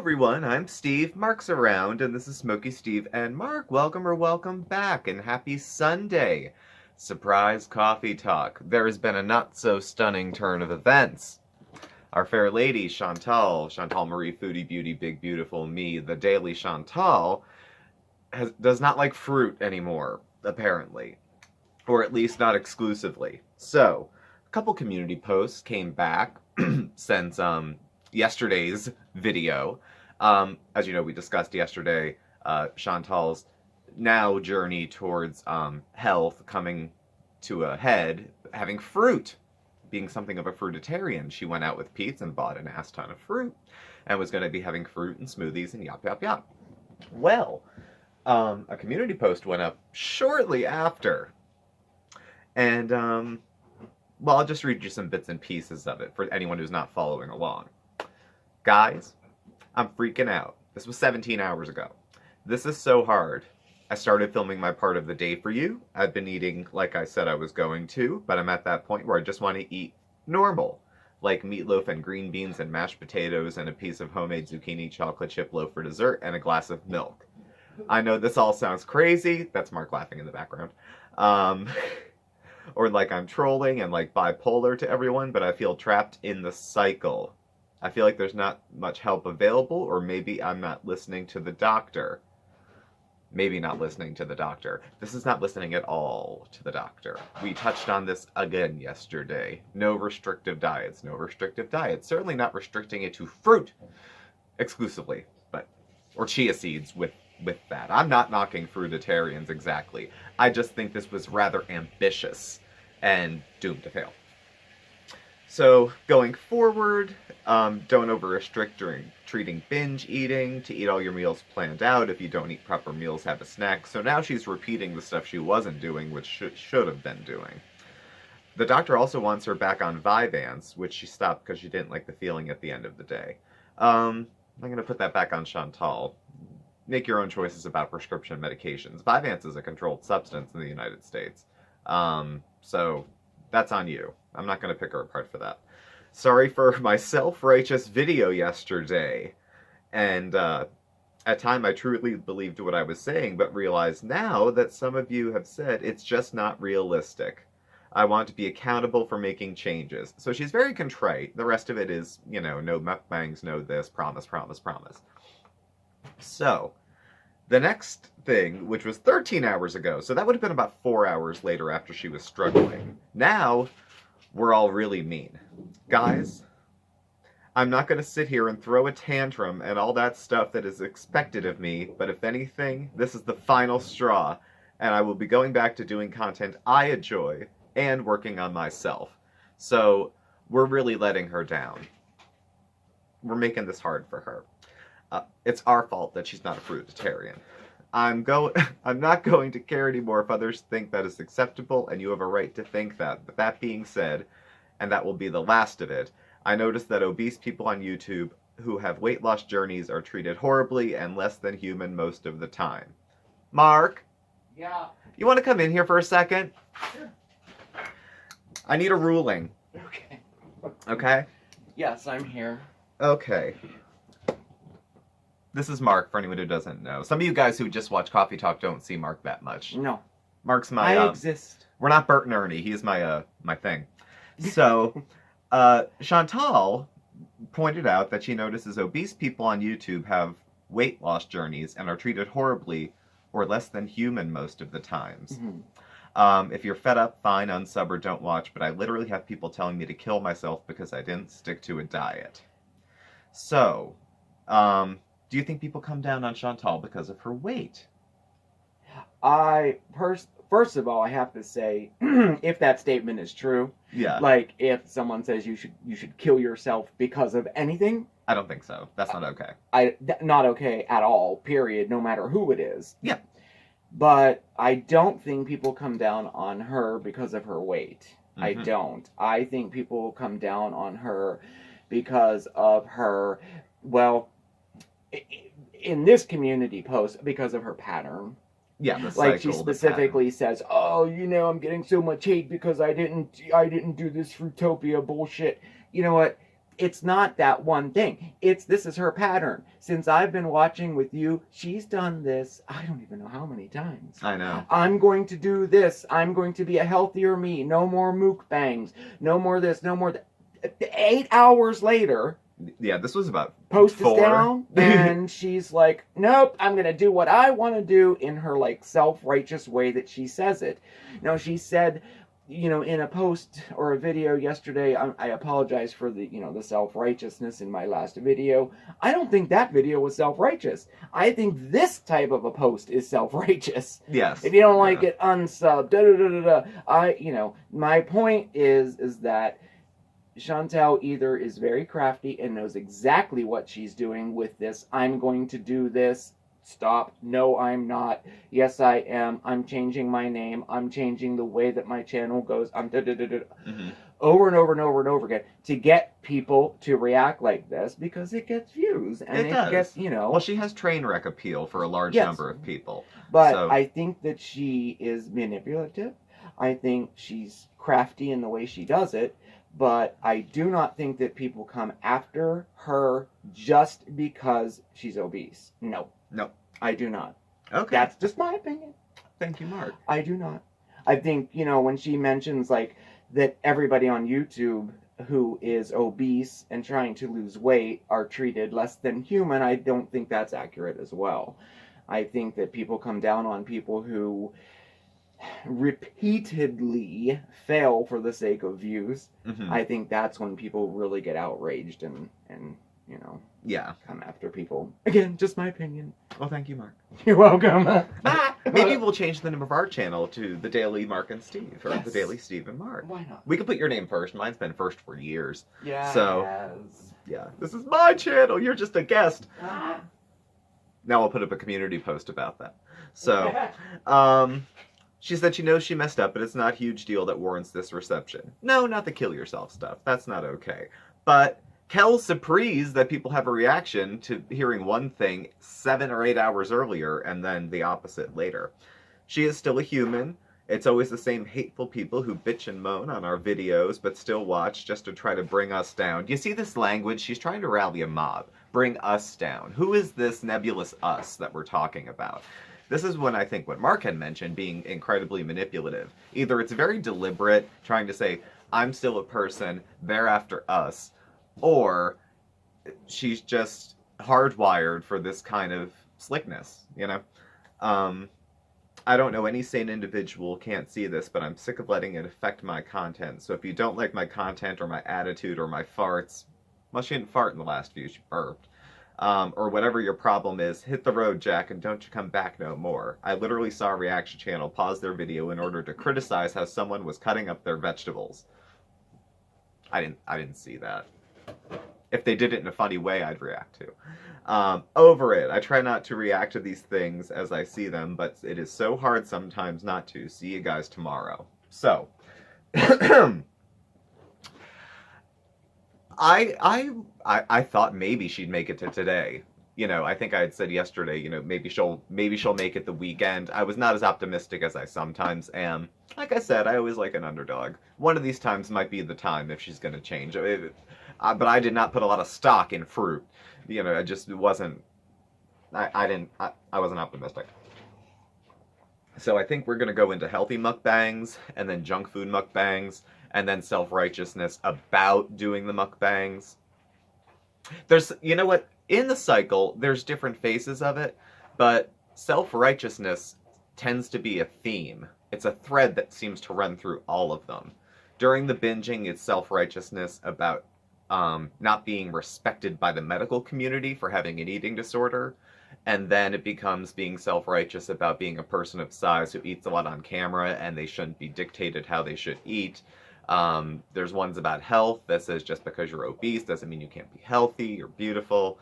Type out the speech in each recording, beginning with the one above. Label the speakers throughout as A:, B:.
A: Everyone, I'm Steve, Mark's around, and this is Smokey Steve and Mark. Welcome back, and happy Sunday. Surprise coffee talk. There has been a not-so-stunning turn of events. Our fair lady, Chantal Marie Foodie Beauty Big Beautiful Me, the Daily Chantal, does not like fruit anymore, apparently. Or at least not exclusively. So, a couple community posts came back since, yesterday's video. As you know, we discussed yesterday Chantal's now journey towards health coming to a head, having fruit, being something of a fruitarian. She went out with Pete's and bought an ass ton of fruit and was going to be having fruit and smoothies and yop. Well, a community post went up shortly after. And, well, I'll just read you some bits and pieces of it for anyone who's not following along. Guys, I'm freaking out. This was 17 hours ago. This is so hard. I started filming my part of the day for you. I've been eating like I said I was going to, but I'm at that point where I just want to eat normal, like meatloaf and green beans and mashed potatoes and a piece of homemade zucchini chocolate chip loaf for dessert and a glass of milk. I know this all sounds crazy. That's Mark laughing in the background. Or like I'm trolling and like bipolar to everyone, but I feel trapped in the cycle. I feel like there's not much help available, or maybe I'm not listening to the doctor. Maybe not listening to the doctor. This is not listening at all to the doctor. We touched on this again yesterday. No restrictive diets. Certainly not restricting it to fruit exclusively, or chia seeds with that. I'm not knocking fruitarians exactly. I just think this was rather ambitious and doomed to fail. So, going forward, don't over-restrict during treating binge eating, to eat all your meals planned out. If you don't eat proper meals, have a snack. So now she's repeating the stuff she wasn't doing, which should have been doing. The doctor also wants her back on Vyvanse, which she stopped because she didn't like the feeling at the end of the day. I'm going to put that back on Chantal. Make your own choices about prescription medications. Vyvanse is a controlled substance in the United States. So that's on you. I'm not going to pick her apart for that. Sorry for my self-righteous video yesterday. And at time I truly believed what I was saying, but realize now that some of you have said it's just not realistic. I want to be accountable for making changes. So she's very contrite. The rest of it is, no mukbangs, no this, promise. So, the next thing, which was 13 hours ago, so that would have been about 4 hours later after she was struggling. Now, we're all really mean. Guys, I'm not going to sit here and throw a tantrum and all that stuff that is expected of me, but if anything, this is the final straw, and I will be going back to doing content I enjoy and working on myself. So, we're really letting her down. We're making this hard for her. It's our fault that she's not a fruitarian. I'm not going to care anymore if others think that is acceptable, and you have a right to think that. But that being said, and that will be the last of it, I noticed that obese people on YouTube who have weight loss journeys are treated horribly and less than human most of the time. Mark?
B: Yeah.
A: You want to come in here for a second?
B: Sure.
A: I need a ruling.
B: Okay.
A: Okay?
B: Yes, I'm here.
A: Okay. This is Mark, for anyone who doesn't know. Some of you guys who just watch Coffee Talk don't see Mark that much.
B: No.
A: Mark's my...
B: I exist.
A: We're not Bert and Ernie. He's my thing. So, Chantal pointed out that she notices obese people on YouTube have weight loss journeys and are treated horribly or less than human most of the times.
B: Mm-hmm.
A: If you're fed up, fine, unsub or don't watch, but I literally have people telling me to kill myself because I didn't stick to a diet. So, do you think people come down on Chantal because of her weight?
B: First of all, I have to say, if that statement is true,
A: Yeah.
B: like if someone says you should kill yourself because of anything,
A: I don't think so. That's not okay.
B: Not okay at all. Period. No matter who it is.
A: Yeah.
B: But I don't think people come down on her because of her weight.
A: Mm-hmm.
B: I don't. I think people come down on her because of her, well, in this community post, because of her pattern.
A: Yeah, the
B: like she
A: cycle,
B: specifically says, "Oh, I'm getting so much hate because I didn't do this Fruitopia bullshit." You know what? it's not that one thing. This is her pattern. Since I've been watching with you, she's done this, I don't even know how many times.
A: I know.
B: I'm going to do this. I'm going to be a healthier me. No more mukbangs. No more this. No more that. 8 hours later,
A: Yeah, this was about
B: post is
A: 4.
B: down, and she's like, nope, I'm going to do what I want to do in her, like, self-righteous way that she says it. Now, she said, you know, in a post or a video yesterday, I apologize for the, you know, the self-righteousness in my last video. I don't think that video was self-righteous. I think this type of a post is self-righteous.
A: Yes.
B: If you don't like it, unsub, you know, my point is that Chantal either is very crafty and knows exactly what she's doing with this. I'm going to do this. Stop. No, I'm not. Yes, I am. I'm changing my name. I'm changing the way that my channel goes. I'm over and over and over and over again to get people to react like this because it gets views and it gets, you know.
A: Well, she has train wreck appeal for a large number of people.
B: But I think that she is manipulative. I think she's crafty in the way she does it. But I do not think that people come after her just because she's obese. No. I do not.
A: Okay.
B: That's just my opinion.
A: Thank you, Mark.
B: I do not. I think, you know, when she mentions, like, that everybody on YouTube who is obese and trying to lose weight are treated less than human, I don't think that's accurate as well. I think that people come down on people who repeatedly fail for the sake of views. I think that's when people really get outraged and you know, come after people. Again, just my opinion.
A: Well, thank you, Mark.
B: You're welcome.
A: Maybe we'll change the name of our channel to The Daily Mark and Steve, or The Daily Steve and Mark.
B: Why not?
A: We can put your name first. Mine's been first for years.
B: Yeah.
A: So, yeah, this is my channel. You're just a guest. Now I'll put up a community post about that. So, she said she knows she messed up, but it's not a huge deal that warrants this reception. No, not the kill yourself stuff. That's not okay. But Kel's surprised that people have a reaction to hearing one thing 7 or 8 hours earlier and then the opposite later. She is still a human. It's always the same hateful people who bitch and moan on our videos but still watch just to try to bring us down. Do you see this language? She's trying to rally a mob. Bring us down. Who is this nebulous us that we're talking about? This is when I think what Mark had mentioned, being incredibly manipulative. Either it's very deliberate, trying to say, I'm still a person, they're after us, or she's just hardwired for this kind of slickness, you know? I don't know any sane individual can't see this, but I'm sick of letting it affect my content. So if you don't like my content or my attitude or my farts, well, she didn't fart in the last view, she burped. Or whatever your problem is, hit the road, Jack, and don't you come back no more. I literally saw a reaction channel pause their video in order to criticize how someone was cutting up their vegetables. I didn't see that. If they did it in a funny way, I'd react to. Over it. I try not to react to these things as I see them, but it is so hard sometimes not to. See you guys tomorrow. So, I thought maybe she'd make it to today. You know, I think I had said yesterday, you know, maybe she'll make it the weekend. I was not as optimistic as I sometimes am. Like I said, I always like an underdog. One of these times might be the time if she's going to change. But I did not put a lot of stock in fruit. You know, I just wasn't. I wasn't optimistic. So I think we're going to go into healthy mukbangs and then junk food mukbangs and then self-righteousness about doing the mukbangs. There's, you know what, in the cycle, there's different phases of it, but self-righteousness tends to be a theme. It's a thread that seems to run through all of them. During the binging, it's self-righteousness about not being respected by the medical community for having an eating disorder. And then it becomes being self-righteous about being a person of size who eats a lot on camera and they shouldn't be dictated how they should eat. There's ones about health that says just because you're obese doesn't mean you can't be healthy or beautiful.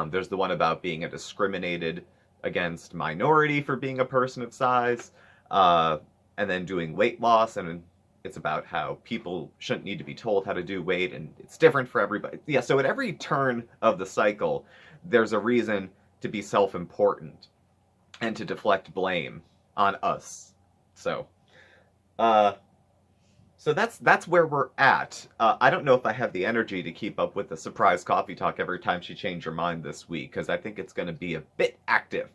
A: There's the one about being a discriminated against minority for being a person of size. And then doing weight loss, and it's about how people shouldn't need to be told how to do weight, and it's different for everybody. Yeah, so at every turn of the cycle, there's a reason to be self-important and to deflect blame on us. So So that's where we're at. I don't know if I have the energy to keep up with the surprise coffee talk every time she changed her mind this week, because I think it's going to be a bit active.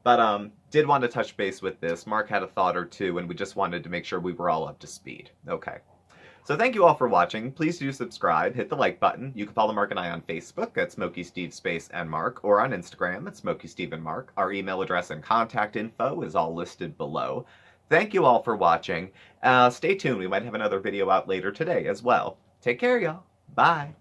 A: But did want to touch base with this. Mark had a thought or two, and we just wanted to make sure we were all up to speed. Okay. So thank you all for watching. Please do subscribe, hit the like button. You can follow Mark and I on Facebook at SmokeySteveAndMarc or on Instagram at SmokeySteveAndMarc. Our email address and contact info is all listed below. Thank you all for watching. Stay tuned. We might have another video out later today as well. Take care, y'all. Bye.